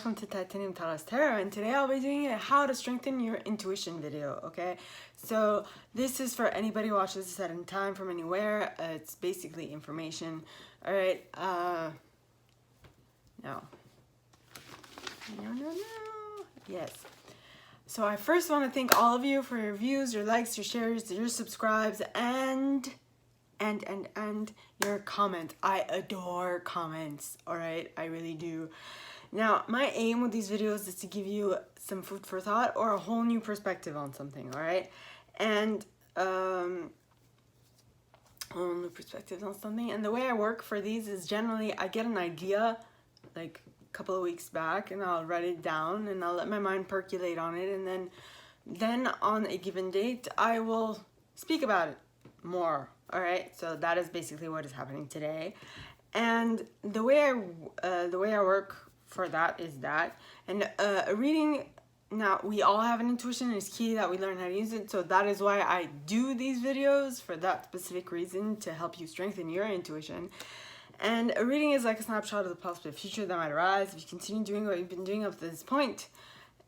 welcome to Titanium Taras Tarot, and today I'll be doing a how to strengthen your intuition video, okay? So this is for anybody who watches this at any time from anywhere. It's basically information. Alright, no. Yes. So I first want to thank all of you for your views, your likes, your shares, your subscribes, and your comments. I adore comments, alright? I really do. Now, my aim with these videos is to give you some food for thought or a whole new perspective on something, alright? And, whole new perspectives on something. And the way I work for these is generally I get an idea, like a couple of weeks back, and I'll write it down and I'll let my mind percolate on it, and then on a given date, I will speak about it more, alright? So that is basically what is happening today. And the way I work for that is that, and a reading, now we all have an intuition, and it's key that we learn how to use it. So that is why I do these videos, for that specific reason, to help you strengthen your intuition. And a reading is like a snapshot of the possible future that might arise if you continue doing what you've been doing up to this point.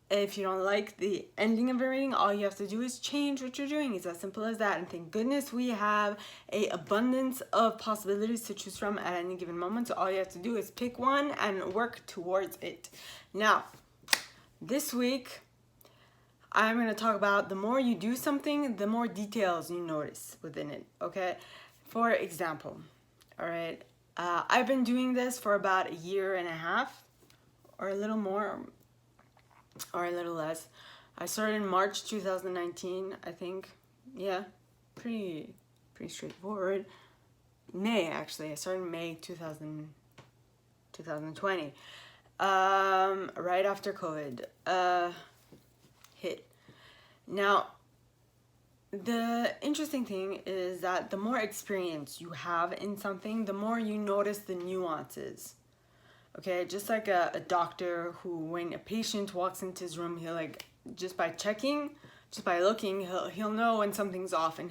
If you don't like the ending of a reading, all you have to do is change what you're doing. It's as simple as that. And thank goodness we have an abundance of possibilities to choose from at any given moment. So all you have to do is pick one and work towards it. Now, this week, I'm going to talk about the more you do something, the more details you notice within it, okay? For example, all right, I've been doing this for about a year and a half, or a little more, or a little less. I started in March 2019, I think. Yeah, pretty straightforward. May, actually. I started in May 2020. Right after COVID hit. Now, the interesting thing is that the more experience you have in something, the more you notice the nuances. Okay, just like a doctor who, when a patient walks into his room, he'll like, just by looking, he'll know when something's off, and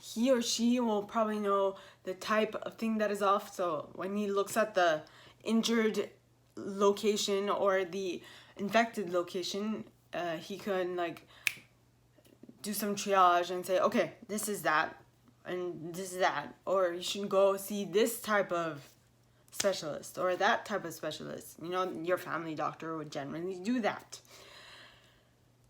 he or she will probably know the type of thing that is off. So when he looks at the injured location or the infected location, he can like do some triage and say, okay, this is that, and this is that, or you should go see this type of specialist or that type of specialist. You know, your family doctor would generally do that.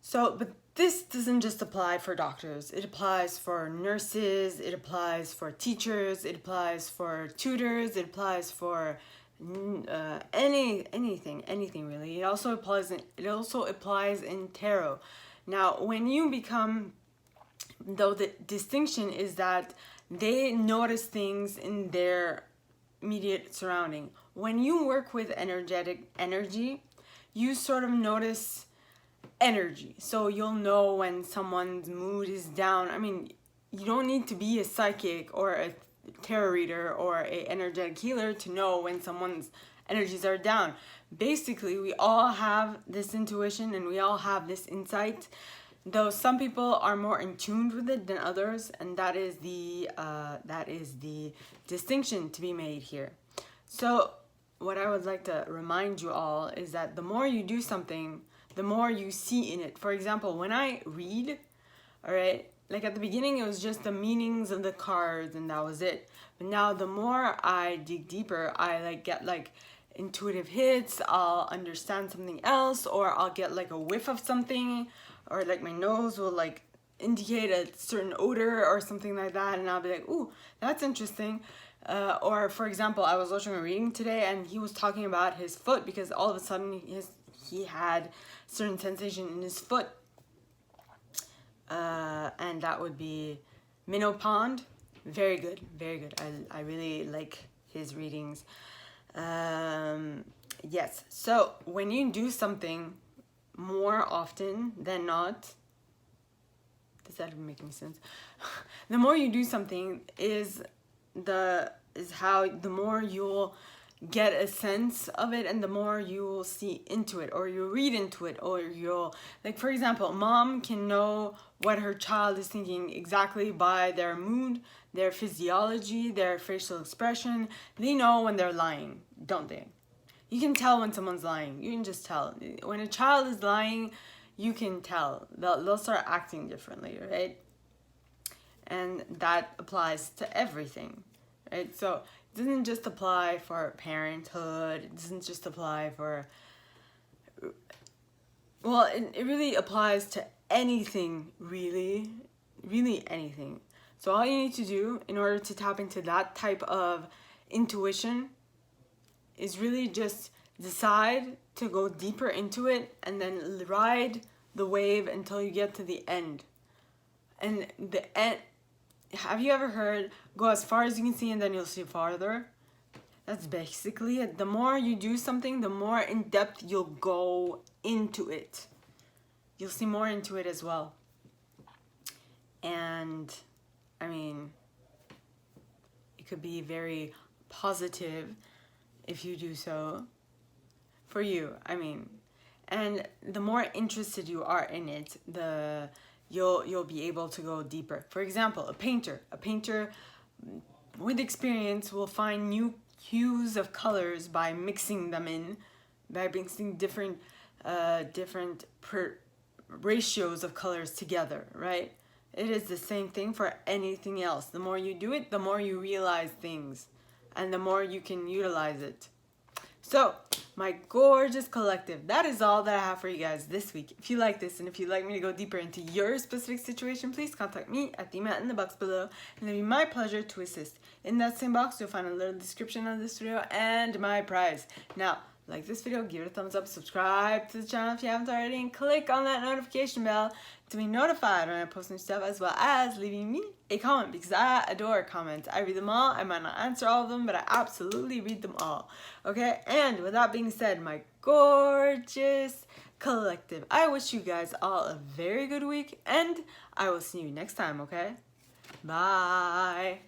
So, but this doesn't just apply for doctors. It applies for nurses, it applies for teachers, it applies for tutors, it applies for anything really. It also applies in tarot. Now, when you become, though, the distinction is that they notice things in their immediate surrounding. When you work with energy, you sort of notice energy. So you'll know when someone's mood is down. I mean, you don't need to be a psychic or a tarot reader or a energetic healer to know when someone's energies are down. Basically, we all have this intuition and we all have this insight, though some people are more in tune with it than others, and that is the distinction to be made here. So what I would like to remind you all is that the more you do something, the more you see in it. For example, when I read, all right, like at the beginning it was just the meanings of the cards and that was it. But now the more I dig deeper, I like get like intuitive hits, I'll understand something else, or I'll get like a whiff of something, or like my nose will like indicate a certain odor or something like that, and I'll be like, ooh, that's interesting. Or for example, I was watching a reading today and he was talking about his foot because all of a sudden he had certain sensation in his foot, and that would be minnow pond. Very good, very good. I really like his readings. Yes, so when you do something more often than not, does that even make any sense? The more you do something is how the more you'll get a sense of it, and the more you'll see into it, or you'll read into it, or you'll, like for example, mom can know what her child is thinking exactly by their mood, their physiology, their facial expression. They know when they're lying, don't they? You can tell when someone's lying. You can just tell. When a child is lying, you can tell. They'll start acting differently, right? And that applies to everything, right? So it doesn't just apply for parenthood. It doesn't just apply for, well, it really applies to anything, really anything. So all you need to do in order to tap into that type of intuition is really just decide to go deeper into it and then ride the wave until you get to the end. And the end, have you ever heard, go as far as you can see and then you'll see farther? That's basically it. The more you do something, the more in depth you'll go into it. You'll see more into it as well. And I mean, it could be very positive if you do so for you. I mean, and the more interested you are in it, the you'll be able to go deeper. For example, a painter with experience will find new hues of colors by mixing them in, by mixing different ratios of colors together, right? It is the same thing for anything else. The more you do it, the more you realize things and the more you can utilize it. So, my gorgeous collective, that is all that I have for you guys this week. If you like this and if you'd like me to go deeper into your specific situation, please contact me at the email in the box below, and it'll be my pleasure to assist. In that same box, you'll find a little description of this video and my prize. Now, like this video, give it a thumbs up, subscribe to the channel if you haven't already, and click on that notification bell to be notified when I post new stuff, as well as leaving me a comment, because I adore comments. I read them all. I might not answer all of them, but I absolutely read them all. Okay, and with that being said, my gorgeous collective, I wish you guys all a very good week, and I will see you next time, okay? Bye.